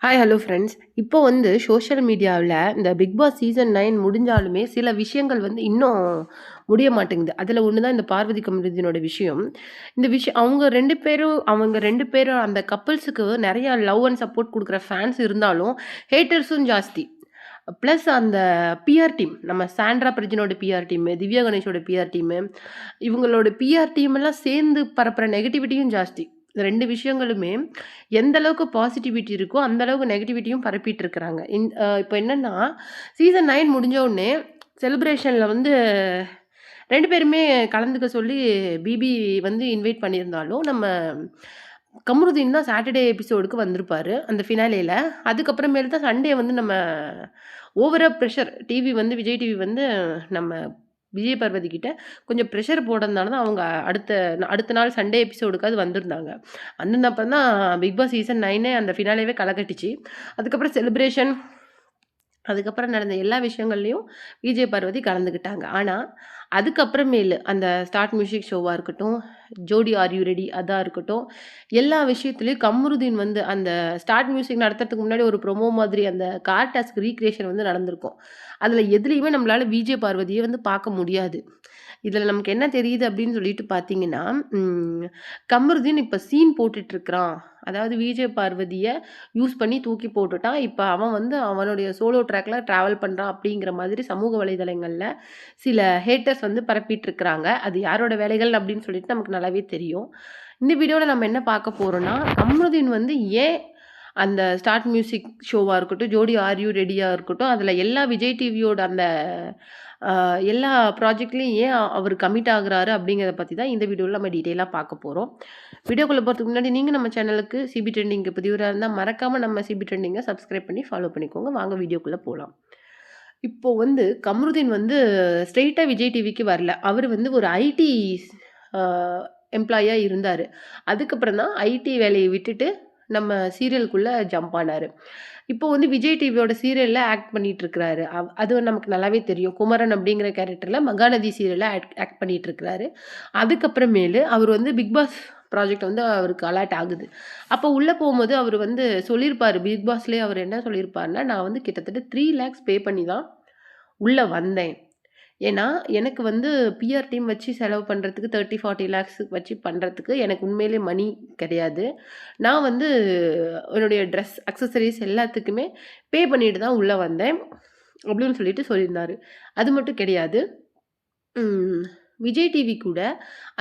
Hi hello friends. இப்போ வந்து social மீடியாவுல இந்த பிக் பாஸ் சீசன் 9 முடிஞ்சாலுமே சில விஷயங்கள் வந்து இன்னும் முடிய மாட்டேங்குது. அதில ஒண்ணு தான் இந்த பார்வதி கமருதீனோட விஷயம். இந்த விஷயம் அவங்க 2 பேரும் அந்த கப்பிள்ஸுக்கு நெறைய லவ் அண்ட் சப்போர்ட் குடுக்குற ஃபேன்ஸ் இருந்தாலும், ஹேட்டர்ஸும் ஜாஸ்தி. பிளஸ் அந்த பிஆர் டீம் நம்ம சாண்ட்ரா பிரிஜினோட பிஆர் டீமு, திவ்யா கணேஷோட பிஆர் டீமு, இவங்களோட பிஆர் டீம் எல்லாம் சேர்ந்து பரப்புற நெகட்டிவிட்டியும் ஜாஸ்தி. இந்த 2 விஷயங்களுமே எந்த அளவுக்கு பாசிட்டிவிட்டி இருக்கோ, அந்த அளவுக்கு நெகட்டிவிட்டியும் பரப்பிட்டு இருக்கிறாங்க. இப்ப என்னன்னா, சீசன் 9 முடிஞ்ச உடனே செலிப்ரேஷன்ல வந்து 2 பேருமே கலந்துக்க சொல்லி பிபி வந்து இன்வைட் பண்ணியிருந்தாலும், நம்ம கமருதீன் தான் சாட்டர்டே எபிசோடுக்கு வந்திருப்பாரு. அந்த ஃபினாலேல. அதுக்கப்புறமேல் தான் சண்டே வந்து நம்ம ஓவரா பிரஷர் டிவி வந்து விஜய் டிவி வந்து நம்ம விஜய் பார்வதி கிட்ட கொஞ்சம் பிரஷர் போடுறதுனால தான் அவங்க அடுத்த நாள் சண்டே எபிசோடுக்காவது வந்திருந்தாங்க. வந்திருந்தப்ப தான் பிக் பாஸ் சீசன் 9 அந்த ஃபினாலேவே களைகட்டுச்சு. அதுக்கப்புறம் செலிப்ரேஷன் அதுக்கப்புறம் நடந்த எல்லா விஷயங்கள்லயும் விஜய் பார்வதி கலந்துக்கிட்டாங்க. ஆனா, அதுக்கப்புறமேலு அந்த ஸ்டார்ட் மியூசிக் ஷோவா இருக்கட்டும், ஜோடி ஆர் யூ ரெடி அதா இருக்கட்டும், எல்லா விஷயத்துலயும் கமருதீன் வந்து அந்த ஸ்டார்ட் மியூசிக் நடத்துறதுக்கு முன்னாடி ஒரு ப்ரொமோ மாதிரி அந்த கார் டாஸ்க் ரீகிரியேஷன் வந்து நடந்திருக்கும். அதுல எதுலயுமே நம்மளால விஜய் பார்வதிய வந்து பார்க்க முடியாது. இதுல நமக்கு என்ன தெரியுது அப்படின்னு சொல்லிட்டு பார்த்தீங்கன்னா, ம் கமருதீன் இப்ப சீன் போட்டுட்டு இருக்கிறான். அதாவது விஜய் பார்வதிய யூஸ் பண்ணி தூக்கி போட்டுட்டான். இப்ப அவன் வந்து அவனுடைய சோலோ ட்ராக்ல டிராவல் பண்றான் அப்படிங்கிற மாதிரி சமூக வலைதளங்கள்ல சில ஹேட்டர்ஸ் வந்து பரப்பிட்டு இருக்கிறாங்க. அது யாரோட வேலைகள் அப்படின்னு சொல்லிட்டு நமக்கு நல்லாவே தெரியும். இந்த வீடியோல நம்ம என்ன பார்க்க போறோம்னா, கமருதீன் வந்து ஏன் அந்த ஸ்டார்ட் மியூசிக் ஷோவா இருக்கட்டும், ஜோடி ஆர் யூ ரெடியா இருக்கட்டும், அதுல எல்லா விஜய் டிவியோட அந்த எல்லா ப்ராஜெக்ட்லயும் ஏன் அவரு கமிட் ஆகுறாரு அப்படிங்கிறத பத்தி தான் இந்த வீடியோல நம்ம டீட்டெயிலா பார்க்க போறோம். வீடியோக்குள்ள போறதுக்கு முன்னாடி நீங்க நம்ம சேனலுக்கு சிபி ட்ரெண்டிங்க்கு புதியவரா இருந்தா மறக்காம நம்ம சிபி ட்ரெண்டிங்க சப்ஸ்கிரைப் பண்ணி ஃபாலோ பண்ணிக்கோங்க. வாங்க வீடியோக்குள்ள போலாம். இப்போ வந்து கமருதீன் வந்து ஸ்ட்ரெய்ட்டா விஜய் டிவிக்கு வரல. அவரு வந்து ஒரு ஐடி அ எம்ப்ளாயியா இருந்தாரு. அதுக்கப்புறம் தான் ஐடி வேலைய விட்டுட்டு நம்ம சீரியலுக்குள்ள ஜம்ப் ஆனாரு. இப்போ வந்து விஜய் டிவியோட சீரியல்ல ஆக்ட் பண்ணிட்டு இருக்கிறாரு. அது நமக்கு நல்லாவே தெரியும். குமரன் அப்படிங்கிற கேரக்டர்ல மகாநதி சீரியல்ல ஆக்ட் பண்ணிட்டு இருக்கிறாரு. அதுக்கப்புறமேலு அவர் வந்து பிக் பாஸ் ப்ராஜெக்ட் வந்து அவருக்கு அலாட் ஆகுது. அப்போ உள்ள போம்போது அவரு வந்து சொல்லியிருப்பாரு. பிக் பாஸ்லயே அவர் என்ன சொல்லியிருப்பாருன்னா, நான் வந்து கிட்டத்தட்ட 3 லேக்ஸ் பே பண்ணி தான் உள்ள வந்தேன். ஏன்னா, எனக்கு வந்து பிஆர் டீம் வச்சு செலவு பண்றதுக்கு 30, 40 லேக்ஸ் வச்சு பண்றதுக்கு எனக்கு உண்மையிலேயே மனி கிடையாது. நான் வந்து என்னுடைய ட்ரெஸ், அக்சஸரீஸ் எல்லாத்துக்குமே பே பண்ணிட்டு தான் உள்ள வந்தேன். அப்படின்னு சொல்லிட்டு சொல்லியிருந்தாரு. அது மட்டும் கிடையாது. ம். விஜய் டிவி கூட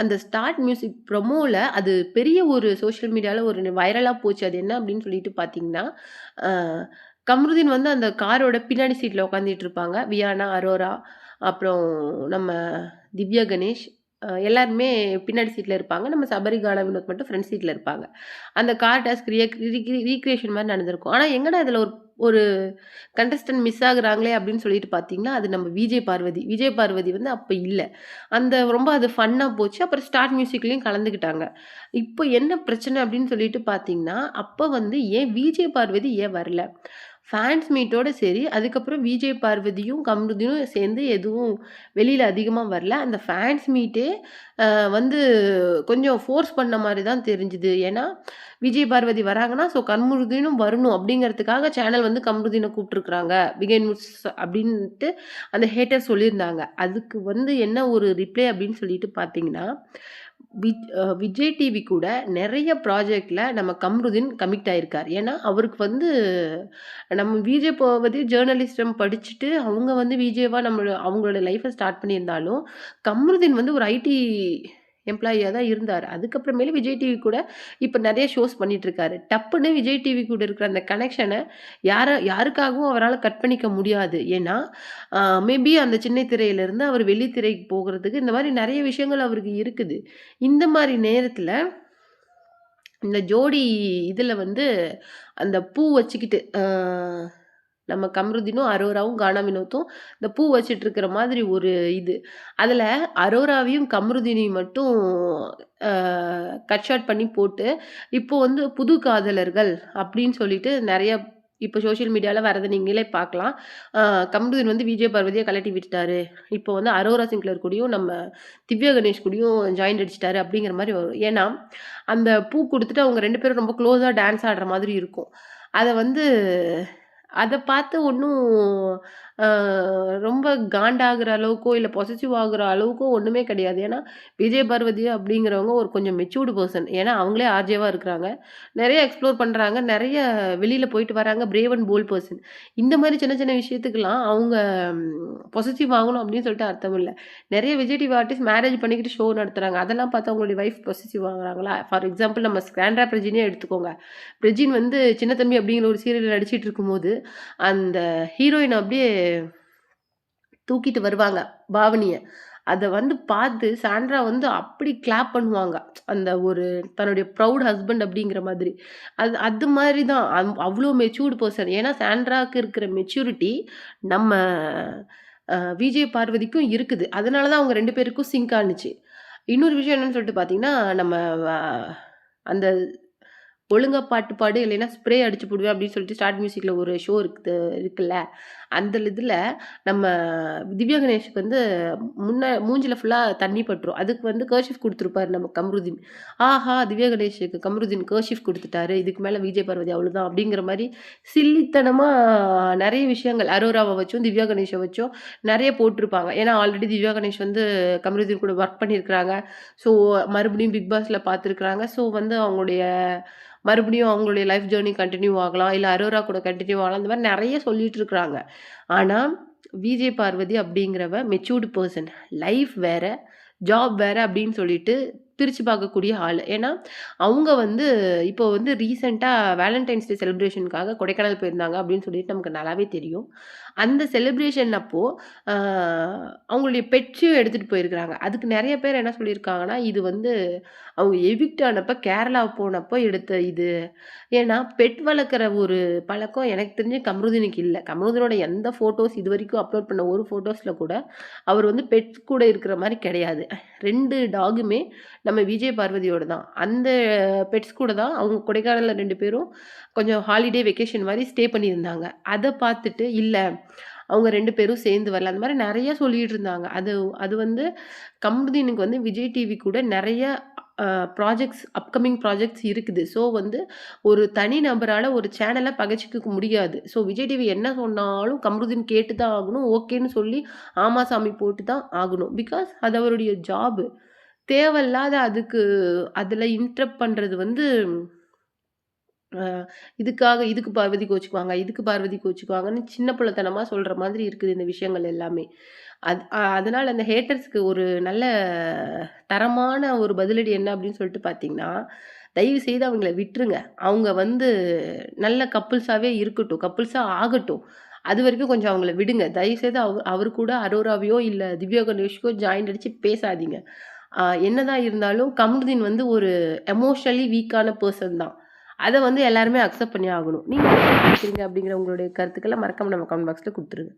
அந்த ஸ்டார்ட் மியூசிக் ப்ரொமோல அது பெரிய ஒரு சோஷியல் மீடியால ஒரு வைரலா போச்சு. அது என்ன அப்படின்னு சொல்லிட்டு பார்த்தீங்கன்னா, அ கம்ருதீன் வந்து அந்த காரோட பின்னாடி சீட்ல உட்காந்துட்டு இருப்பாங்க. வியானா, அரோரா, அப்புறம் நம்ம திவ்யா கணேஷ் எல்லாருமே பின்னாடி சீட்ல இருப்பாங்க. நம்ம சபரி, கானா வினோத் மட்டும் ஃப்ரண்ட் சீட்ல இருப்பாங்க. அந்த கார் டாஸ்க் ரீகிரியேஷன் மாரி நடந்திருக்கும். ஆனா எங்கடா இதுல ஒரு ஒரு கண்டஸ்டன்ட் மிஸ் ஆகுறாங்களே அப்படின்னு சொல்லிட்டு பார்த்தீங்கன்னா, அது நம்ம விஜய் பார்வதி. விஜய் பார்வதி வந்து அப்ப இல்ல. அந்த ரொம்ப அது ஃபன்னா போச்சு. அப்புறம் ஸ்டார்ட் மியூசிக்லயும் கலந்துக்கிட்டாங்க. இப்போ என்ன பிரச்சனை அப்படின்னு சொல்லிட்டு பார்த்தீங்கன்னா, அப்ப வந்து ஏன் விஜய் பார்வதி ஏன் வரல? ஃபேன்ஸ் மீட்டோட சரி, அதுக்கப்புறம் விஜய் பார்வதியும், கமருதீனும் சேர்ந்து எதுவும் வெளியில அதிகமா வரல. அந்த ஃபேன்ஸ் மீட்டே வந்து கொஞ்சம் ஃபோர்ஸ் பண்ண மாரி தான் தெரிஞ்சுது. ஏன்னா, விஜய் பார்வதி வராங்கன்னா, ஸோ கமருதீனும் வரணும் அப்படிங்கிறதுக்காக சேனல் வந்து கமருதீன கூப்ட்டுருக்காங்க. பிகைன் மூட்ஸ் அப்படின்ட்டு அந்த ஹேட்டர் சொல்லியிருந்தாங்க. அதுக்கு வந்து என்ன ஒரு ரிப்ளை அப்படின்னு சொல்லிட்டு பார்த்தீங்கன்னா, விஜய் டிவி கூட நெறைய ப்ராஜெக்ட்ல நம்ம கம்ருதீன் கமிட் ஆயிருக்காரு. ஏன்னா, அவருக்கு வந்து நம்ம விஜய் பார்வதி ஜர்னலிசம் படிச்சுட்டு, அவங்க வந்து விஜேவா அவங்களோட லைஃப்ப ஸ்டார்ட் பண்ணியிருந்தாலும், கம்ருதீன் வந்து ஒரு ஐடி எம்ப்ளாயியா தான் இருந்தாரு. அதுக்கப்புறமேலு விஜய் டிவி கூட இப்ப நெறைய ஷோஸ் பண்ணிட்டுருக்காரு. டப்புன்னு விஜய் டிவி கூட இருக்கிற அந்த கனெக்ஷன யாருக்காகவும் அவரால கட் பண்ணிக்க முடியாது. ஏன்னா, மேபி அந்த சின்ன திரையிலிருந்து அவர் வெள்ளித்திரைக்கு போகுறதுக்கு இந்த மாரி நெறைய விஷயங்கள் அவருக்கு இருக்குது. இந்த மாரி நேரத்துல இந்த ஜோடி இதுல வந்து அந்த பூ வச்சுக்கிட்டு நம்ம கம்ருதீனும், அரோராவும், கானா வினோத்தும் இந்த பூ வச்சுட்டு இருக்கிற மாதிரி ஒரு இது. அதுல அரோராவையும், கம்ருதீனையும் மட்டும் அ கட் ஷாட் பண்ணி போட்டு, இப்போ வந்து புது காதலர்கள் அப்படின்னு சொல்லிட்டு நெறைய இப்போ சோசியல் மீடியால வரத நீங்களே பார்க்கலாம். அ கம்ருதீன் வந்து விஜய் பார்வதிய கழட்டி விட்டுட்டாரு. இப்போ வந்து அரோரா சிங்க்லர் கூடயும், நம்ம திவ்யா கணேஷ் கூடயும் ஜாயிண்ட் அடிச்சுட்டாரு அப்படிங்கிற மாரி வரும். ஏன்னா, அந்த பூ குடுத்துட்டு அவங்க 2 பேரும் ரொம்ப க்ளோஸா டான்ஸ் ஆடுற மாதிரி இருக்கும். அத வந்து அத பார்த்து ஒண்ணும் அ ரொம்ப காண்டாகுற அளவுக்கோ, இல்ல பொசெசிவ் ஆகுற அளவுக்கோ ஒண்ணுமே கிடையாது. ஏன்னா, விஜய் பார்வதி அப்படிங்கிறவங்க ஒரு கொஞ்சம் மெச்சூர்டு பெர்சன். ஏன்னா, அவங்களே ஆர்ஜேவா இருக்கிறாங்க. நெறைய எக்ஸ்ப்ளோர் பண்றாங்க. நெறைய வெளியில போயிட்டு வராங்க. Brave and bold person. இந்த மாரி சின்ன சின்ன விஷயத்துக்கெல்லாம் அவங்க பொசெசிவ் ஆகணும் அப்படின்னு சொல்லிட்டு அர்த்தம் இல்ல. நெறைய விஜய் டிவி ஆர்டிஸ்ட் மேரேஜ் பண்ணிக்கிட்டு ஷோ நடத்துறாங்க. அதெல்லாம் பார்த்து அவங்களுடைய வைஃப் பொசெசிவ் ஆகுறாங்களா? ஃபார் எக்ஸாம்பிள் நம்ம சாண்ட்ரா பிரெஜினே எடுத்துக்கோங்க. பிரெஜின் வந்து சின்ன தம்பி அப்படிங்கிற ஒரு சீரியல்ல நடிச்சிட்டு இருக்கும்போது, அந்த ஹீரோயின் அப்படியே தூக்கிட்டு வருவாங்க, பாவனிய. அத வந்து பார்த்து சாண்ட்ரா வந்து அப்படி கிளாப் பண்ணுவாங்க. அந்த ஒரு தன்னுடைய ப்ரவுட் ஹஸ்பண்ட் அப்படிங்கிற மாதிரி. அது அது மாரி தான். அவ்ளோ மெச்சூர்ட் பெர்சன். ஏன்னா சாண்ட்ராக்கு இருக்கிற மெச்சூரிட்டி நம்ம விஜய் பார்வதிக்கும் இருக்குது. அதனால தான் அவங்க 2 பேருக்கும் சிங்க் ஆனுச்சு. இன்னொரு விஷயம் என்னன்னு சொல்லிட்டு பார்த்தீங்கன்னா, நம்ம அ அந்த ஒழுங்கா பாட்டு பாடு, இல்லைன்னா ஸ்ப்ரே அடிச்சு புடுவேன் அப்படின்னு சொல்லிட்டு ஸ்டார்ட் மியூசிக்ல ஒரு ஷோ இருக்குல்ல. அந்த இதுல நம்ம திவ்யா கணேஷ்க்கு வந்து மூஞ்சில ஃபுல்லா தண்ணி பட்டுரும். அதுக்கு வந்து கர்ச்சீஃப் குடுத்துருப்பாரு நம்ம கமருதீன். ஆஹா! திவ்யா கணேஷுக்கு கமருதீன் கர்ச்சீஃப் குடுத்துட்டாரு. இதுக்கு மேல விஜய் பார்வதி அவ்வளோதான் அப்படிங்கிற மாரி சில்லித்தனமா நெறைய விஷயங்கள் அரோராவ வச்சும், திவ்யா கணேஷ வச்சும் நெறைய போட்டுருப்பாங்க. ஏன்னா ஆல்ரெடி திவ்யா கணேஷ் வந்து கமருதீன் கூட ஒர்க் பண்ணியிருக்கிறாங்க. ஸோ மறுபடியும் பிக் பாஸ்ல பார்த்துருக்காங்க. ஸோ வந்து அவங்களுடைய மறுபடியும் அவங்களுடைய லைஃப் ஜர்னி கன்டின்யூ ஆகலாம். இல்ல அரோரா கூட கன்டின்யூ ஆகலாம். இந்த மாரி நெறைய சொல்லிட்டு இருக்கிறாங்க. ஆனா, விஜய் பார்வதி அப்படிங்கிறவ மெச்சூர்டு பெர்சன். லைஃப் வேற, ஜாப் வேற அப்படின்னு சொல்லிட்டு பிரிச்சு பார்க்கக்கூடிய ஆளு. ஏன்னா, அவங்க வந்து இப்போ வந்து ரீசென்ட்டா வேலண்டைன்ஸ் டே செலிப்ரேஷனுக்காக கொடைக்கானல் போயிருந்தாங்க அப்படின்னு சொல்லிட்டு நமக்கு நல்லாவே தெரியும். அந்த செலிப்ரேஷன் அப்போ அ அவங்களுடைய பெட்ஸையும் எடுத்துட்டு போயிருக்கிறாங்க. அதுக்கு நெறைய பேர் என்ன சொல்லியிருக்காங்கன்னா, இது வந்து அவங்க எவிக்ட் ஆனப்ப கேரளா போனப்போ எடுத்த இது. ஏன்னா, பெட் வளர்க்குற ஒரு பழக்கம் எனக்கு தெரிஞ்சு கம்ருதீனுக்கு இல்ல. கம்ருதீனோட எந்த ஃபோட்டோஸ் இதுவரைக்கும் அப்லோட் பண்ண ஒரு ஃபோட்டோஸ்ல கூட, அவர் வந்து பெட்ஸ் கூட இருக்கிற மாரி கிடையாது. 2 டாகுமே நம்ம விஜய் பார்வதியோட தான். அந்த பெட்ஸ் கூட தான் அவங்க கொடைக்கானல்ல 2 பேரும் கொஞ்சம் ஹாலிடே வெக்கேஷன் மாரி ஸ்டே பண்ணியிருந்தாங்க. அத பார்த்துட்டு, இல்ல அவங்க 2 பேரும் சேர்ந்து வரல. அந்த மாரி நெறைய சொல்லிட்டு இருந்தாங்க. அது அது வந்து கம்ருதீனுக்கு வந்து விஜய் டிவி கூட நெறைய ப்ராஜெக்ட்ஸ் அப்கமிங் ப்ராஜெக்ட்ஸ் இருக்குது. ஸோ வந்து ஒரு தனி நபரால ஒரு சேனல பகச்சுக்க முடியாது. ஸோ விஜய் டிவி என்ன சொன்னாலும் கம்ருதீன் கேட்டு தான் ஆகணும். ஓகேன்னு சொல்லி ஆமா சாமி போட்டு தான் ஆகணும். பிகாஸ் அது அவருடைய ஜாப். தேவையில்லாத அதுக்கு அதுல இன்டரப்ட் பண்றது வந்து அ இதுக்கு பார்வதி கோச்சுக்குவாங்க, இதுக்கு பார்வதி கோச்சுக்குவாங்கன்னு சின்ன பிள்ளைத்தனமா சொல்ற மாதிரி இருக்குது இந்த விஷயங்கள் எல்லாமே. அதனால அந்த ஹேட்டர்ஸ்க்கு ஒரு நல்ல தரமான ஒரு பதிலடி என்ன அப்படின்னு சொல்லிட்டு பார்த்தீங்கன்னா, தயவு செய்து அவங்கள விட்டுருங்க. அவங்க வந்து நல்ல கப்புல்ஸாவே இருக்கட்டும். கப்புல்ஸா ஆகட்டும். அதுவரைக்கும் கொஞ்சம் அவங்கள விடுங்க. தயவுசெய்து அவரு கூட அரோராவையோ, இல்ல திவ்யா கணேஷ்க்கோ ஜாயிண்ட் அடிச்சு பேசாதீங்க. என்னதான் இருந்தாலும் கமருதீன் வந்து ஒரு எமோஷனலி வீக்கான பெர்சன் தான். அத வந்து எல்லாருமே அக்செப்ட் பண்ணி ஆகணும். நீங்க என்ன நினைக்கிறீங்க அப்படிங்கிற உங்களுடைய கருத்துக்கள மறக்காம நம்ம கமெண்ட் பாக்ஸ்ல குடுத்துருங்க.